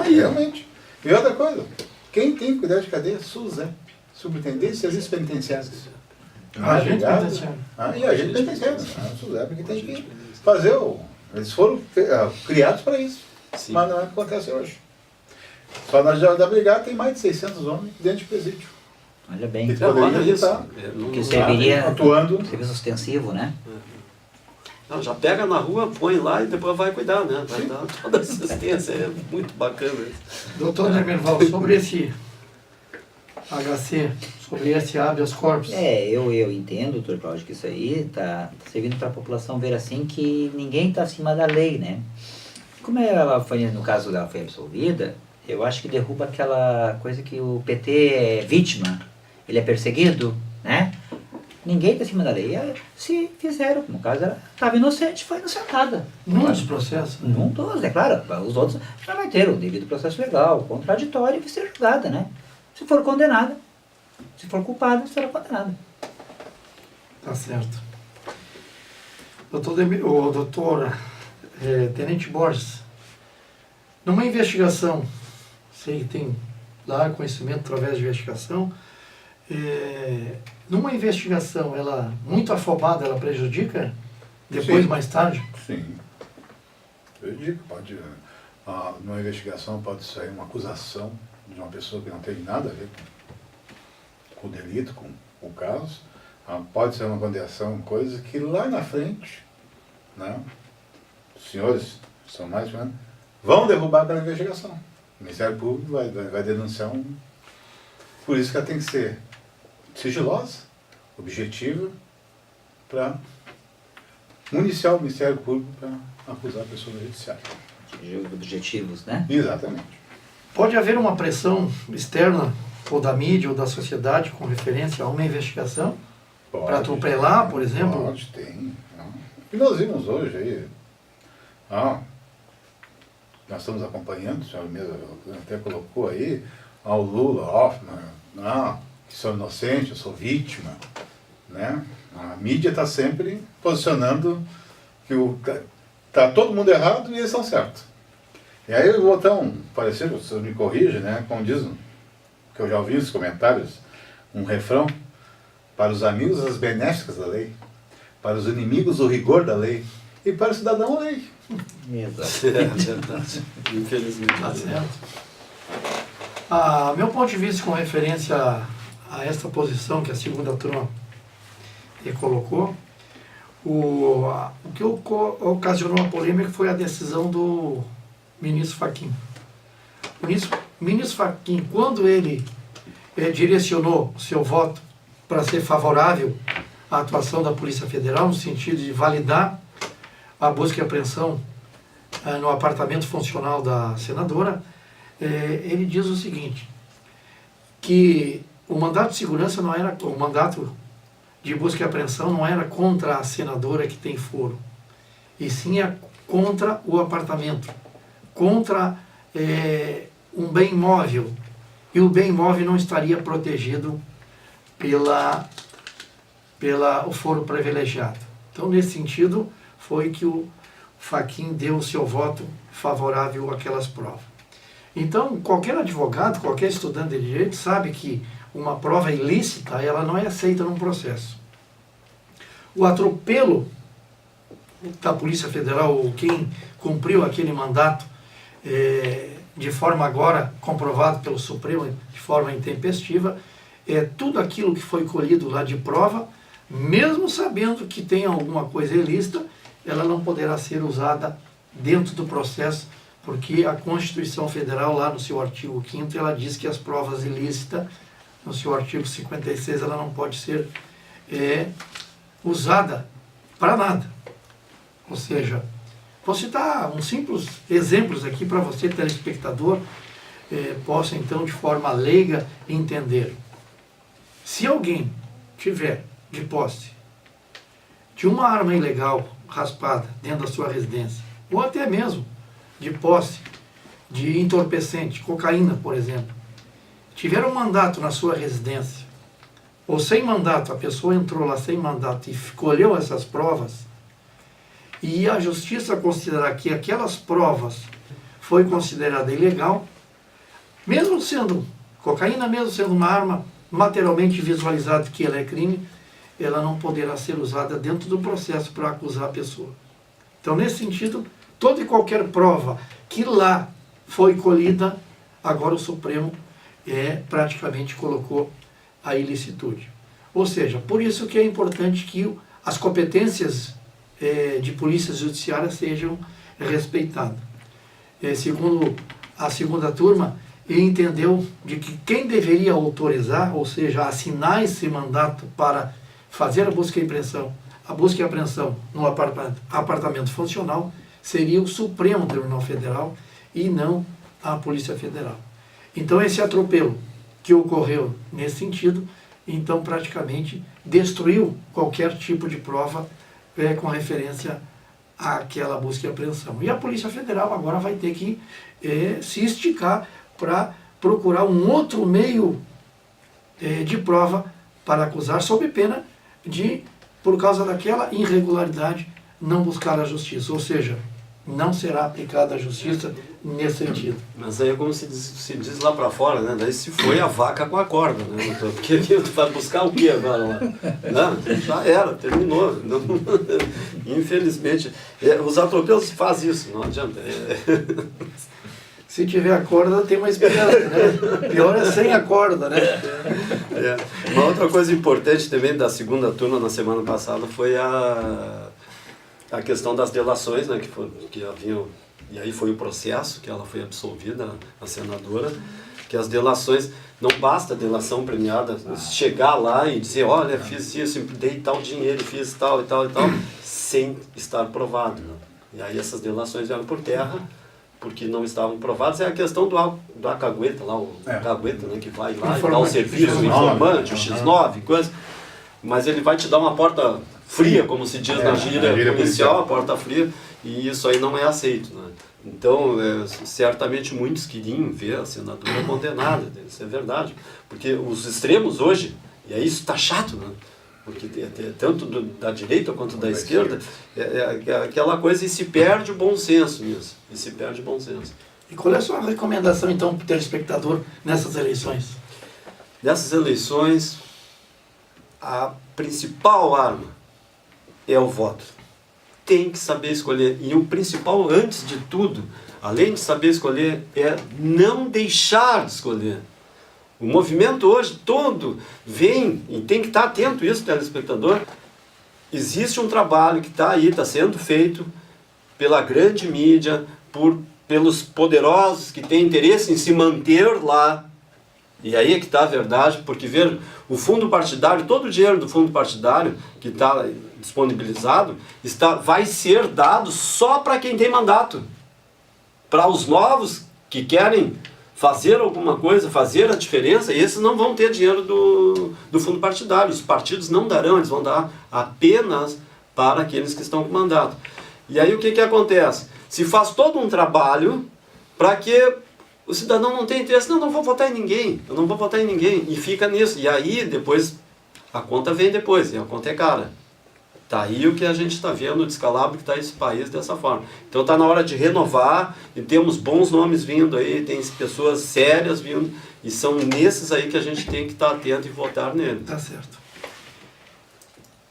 S6: Realmente. E outra coisa, quem tem que cuidar de cadeia? SUS, Superintendência de Serviços Penitenciários.
S4: Agente penitenciário.
S6: E a gente penitenciário. O SUS porque tem que fazer eles foram criados para isso.
S5: Sim.
S6: Mas não é o que acontece hoje. Só na Geral da Brigada tem mais de 600 homens dentro de presídio.
S7: Olha bem.
S6: Que
S5: Olha
S6: poderia
S5: isso.
S6: estar
S7: Que serviria
S6: atuando.
S7: serviço ostensivo, né?
S5: Não, já pega na rua, põe lá e depois vai cuidar, né? Vai dar toda a assistência, é muito bacana isso.
S4: Doutor Nemerval, sobre esse HC, sobre esse habeas corpus,
S7: Eu entendo, doutor Cláudio, que isso aí tá servindo para a população ver assim que ninguém está acima da lei, né? Como ela foi, no caso dela foi absolvida, eu acho que derruba aquela coisa que o PT é vítima, ele é perseguido, né? Ninguém está acima da lei. Se fizeram, no caso ela estava inocente, foi inocentada.
S4: num dos processos, né?
S7: Não todos, é claro. Os outros já vai ter o devido processo legal, contraditório e vai ser julgada, né? Se for condenada, se for culpada, será condenada.
S4: Tá certo. Doutor Tenente Borges, numa investigação, sei que tem lá conhecimento através de investigação, numa investigação, ela muito afobada, ela prejudica depois,
S6: Sim.
S4: mais tarde?
S6: Sim. Eu digo, pode, numa investigação pode sair uma acusação de uma pessoa que não tem nada a ver com o delito, com o caso. Pode ser uma condenação, coisa que lá na frente, né, os senhores, são mais ou menos, vão derrubar aquela investigação. O Ministério Público vai denunciar um... Por isso que ela tem que ser sigilosa, objetiva, para municiar o Ministério Público para acusar a pessoa do judiciário.
S7: Objetivos, né?
S6: Exatamente.
S4: Pode haver uma pressão externa, ou da mídia, ou da sociedade, com referência a uma investigação, para atropelar, por exemplo?
S6: Pode, tem. E nós vimos hoje aí, nós estamos acompanhando, o senhor mesmo até colocou aí, o Lula, Hoffmann, que sou inocente, eu sou vítima, né? A mídia está sempre posicionando que tá todo mundo errado e eles estão certos. E aí eu vou dar um parecer, o senhor me corrige, né? Como diz, que eu já ouvi nos comentários, um refrão: para os amigos as benéficas da lei, para os inimigos o rigor da lei, e para o cidadão a lei.
S7: Exato.
S5: É verdade, infelizmente.
S4: Tá certo. Meu ponto de vista com referência a esta posição que a segunda turma colocou, o que ocasionou a polêmica foi a decisão do ministro Fachin. O ministro Fachin, quando ele direcionou o seu voto para ser favorável à atuação da Polícia Federal, no sentido de validar a busca e apreensão no apartamento funcional da senadora, ele diz o seguinte, que o mandato de segurança não era, o mandato de busca e apreensão não era contra a senadora que tem foro, e sim contra o apartamento, contra um bem imóvel, e o bem imóvel não estaria protegido o foro privilegiado. Então, nesse sentido, foi que o Fachin deu o seu voto favorável àquelas provas. Então, qualquer advogado, qualquer estudante de direito sabe que uma prova ilícita, ela não é aceita num processo. O atropelo da Polícia Federal, ou quem cumpriu aquele mandato de forma agora comprovado pelo Supremo, de forma intempestiva, tudo aquilo que foi colhido lá de prova, mesmo sabendo que tem alguma coisa ilícita, ela não poderá ser usada dentro do processo, porque a Constituição Federal, lá no seu artigo 5º, ela diz que as provas ilícitas, no seu artigo 56, ela não pode ser usada para nada. Ou seja, vou citar uns simples exemplos aqui para você, telespectador, possa então, de forma leiga, entender. Se alguém tiver de posse de uma arma ilegal raspada dentro da sua residência, ou até mesmo de posse de entorpecente, cocaína, por exemplo, tiver um mandato na sua residência, ou sem mandato, a pessoa entrou lá sem mandato e colheu essas provas, e a justiça considerar que aquelas provas foi considerada ilegal, mesmo sendo cocaína, mesmo sendo uma arma materialmente visualizado que ela é crime, ela não poderá ser usada dentro do processo para acusar a pessoa. Então, nesse sentido, toda e qualquer prova que lá foi colhida, agora o Supremo praticamente colocou a ilicitude. Ou seja, por isso que é importante que as competências de polícia judiciária sejam respeitadas. Segundo a segunda turma, entendeu de que quem deveria autorizar, ou seja, assinar esse mandato para fazer a busca e apreensão no apartamento funcional, seria o Supremo Tribunal Federal e não a Polícia Federal. Então esse atropelo que ocorreu nesse sentido, então praticamente destruiu qualquer tipo de prova com referência àquela busca e apreensão. E a Polícia Federal agora vai ter que se esticar para procurar um outro meio de prova para acusar, sob pena de, por causa daquela irregularidade, não buscar a justiça. Ou seja, não será aplicada a justiça nesse sentido.
S5: Mas aí é como se diz lá para fora, né? Daí se foi a vaca com a corda, né? Então, porque tu vai buscar o que agora lá? Não, já era, terminou. Não, infelizmente, os atropelos fazem isso, não adianta.
S4: Se tiver a corda, tem uma esperança, né? Pior é sem a corda, né?
S5: Uma outra coisa importante também da segunda turma na semana passada foi a questão das delações, né, que haviam, e aí foi o processo que ela foi absolvida, a senadora, que as delações, não basta a delação premiada, chegar lá e dizer, olha, fiz isso, dei tal dinheiro, fiz tal e tal e tal, sem estar provado. Né? E aí essas delações vieram por terra, porque não estavam provadas. É a questão do acagueta, lá, o acagueta, né, que vai lá e dá o serviço, o informante, o X9, coisa, mas ele vai te dar uma porta fria, como se diz na gíria policial, a porta fria, e isso aí não é aceito. Né? Então, certamente muitos queriam ver a senadora condenada, isso é verdade, porque os extremos hoje, e aí isso está chato, né? Porque tanto da direita quanto da esquerda, aquela coisa, e se perde o bom senso nisso,
S4: E qual é a sua recomendação, então, para o telespectador nessas eleições?
S5: Nessas eleições, a principal arma é o voto. Tem que saber escolher. E o principal, antes de tudo, além de saber escolher, é não deixar de escolher. O movimento hoje todo vem, e tem que estar atento a isso, telespectador. Existe um trabalho que está aí, está sendo feito pela grande mídia, pelos poderosos que têm interesse em se manter lá. E aí é que está a verdade, porque ver o fundo partidário, todo o dinheiro do fundo partidário que está disponibilizado, vai ser dado só para quem tem mandato. Para os novos que querem fazer alguma coisa, fazer a diferença, esses não vão ter dinheiro do fundo partidário. Os partidos não darão, eles vão dar apenas para aqueles que estão com mandato. E aí o que acontece? Se faz todo um trabalho para que o cidadão não tem interesse, não vou votar em ninguém, eu não vou votar em ninguém, e fica nisso. E aí depois, a conta vem depois, e a conta é cara. Está aí o que a gente está vendo, o descalabro que está esse país dessa forma. Então está na hora de renovar, e temos bons nomes vindo aí, tem pessoas sérias vindo, e são nesses aí que a gente tem que estar atento e votar neles.
S4: Tá certo.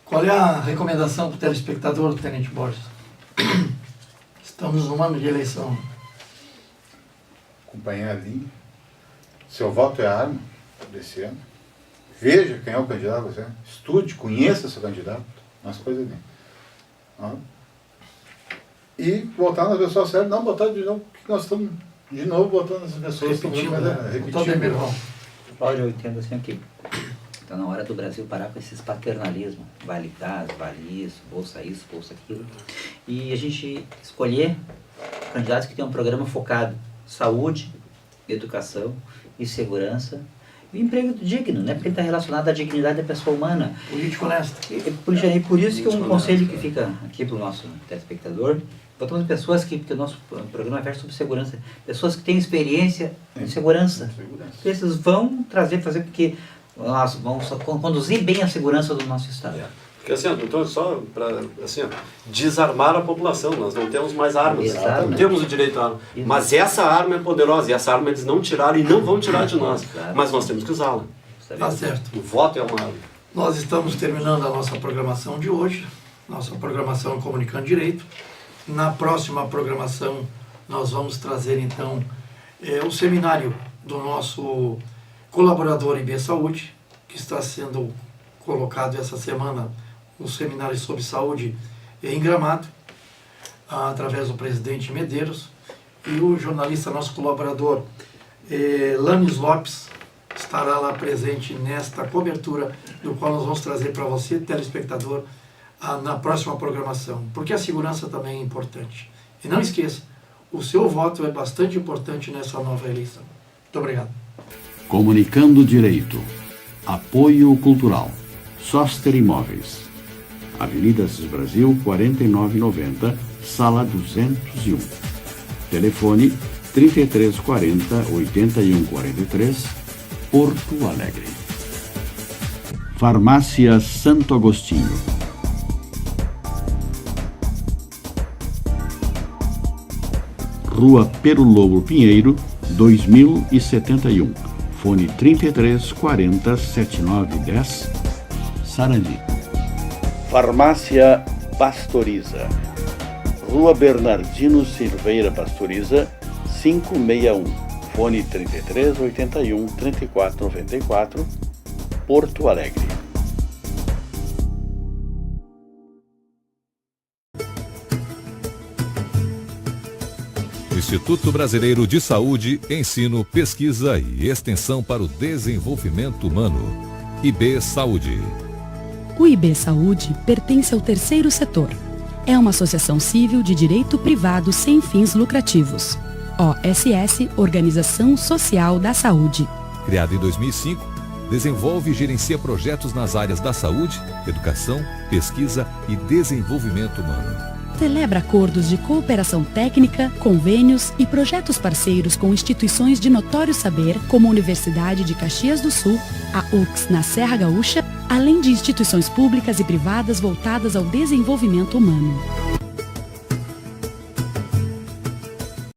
S4: Qual é a recomendação para o telespectador do Tenente Borges? Estamos num ano de eleição.
S6: Acompanhar a linha. Seu voto é a arma desse ano. Veja quem é o candidato, você. Estude, conheça seu candidato. Umas coisas ali. E votar nas pessoas sérias, não botar de novo, porque nós estamos de novo botando nas pessoas
S7: repetindo. Cláudio, eu entendo assim aqui. Está na hora do Brasil parar com esses paternalismos. Vale gás, vale isso, bolsa aquilo. E a gente escolher candidatos que tenham um programa focado em saúde, educação e segurança. E emprego digno, né? Porque ele está relacionado à dignidade da pessoa humana.
S4: Político honesto.
S7: E por isso que um conselho que fica aqui para o nosso telespectador, botamos pessoas porque o nosso programa é sobre segurança, pessoas que têm experiência em segurança. Esses vão fazer porque nós vamos conduzir bem a segurança do nosso Estado.
S5: Porque assim, doutor, só para desarmar a população, nós não temos mais armas, não temos o direito à arma. Mas essa arma é poderosa, e essa arma eles não tiraram e não vão tirar de nós. Mas nós temos que usá-la.
S4: Tá certo.
S5: O voto é uma arma.
S4: Nós estamos terminando a nossa programação de hoje, nossa programação Comunicando Direito. Na próxima programação, nós vamos trazer, então, o seminário do nosso colaborador IB Saúde, que está sendo colocado essa semana, o seminário sobre saúde em Gramado, através do presidente Medeiros, e o jornalista, nosso colaborador, Lanes Lopes, estará lá presente nesta cobertura, do qual nós vamos trazer para você, telespectador, na próxima programação, porque a segurança também é importante. E não esqueça, o seu voto é bastante importante nessa nova eleição. Muito obrigado.
S1: Comunicando Direito. Apoio Cultural. Soster Imóveis. Avenida Assis Brasil, 4990, Sala 201. Telefone 3340-8143, Porto Alegre. Farmácia Santo Agostinho. Rua Pero Lobo Pinheiro, 2071. Fone 3340-7910, Sarandi. Farmácia Pastoriza. Rua Bernardino Silveira Pastoriza, 561. Fone 3381-3494, Porto Alegre.
S2: Instituto Brasileiro de Saúde, Ensino, Pesquisa e Extensão para o Desenvolvimento Humano. IB Saúde.
S3: O IB Saúde pertence ao terceiro setor. É uma associação civil de direito privado sem fins lucrativos. OSS, Organização Social da Saúde.
S2: Criada em 2005, desenvolve e gerencia projetos nas áreas da saúde, educação, pesquisa e desenvolvimento humano.
S3: Celebra acordos de cooperação técnica, convênios e projetos parceiros com instituições de notório saber, como a Universidade de Caxias do Sul, a UCS na Serra Gaúcha, além de instituições públicas e privadas voltadas ao desenvolvimento humano.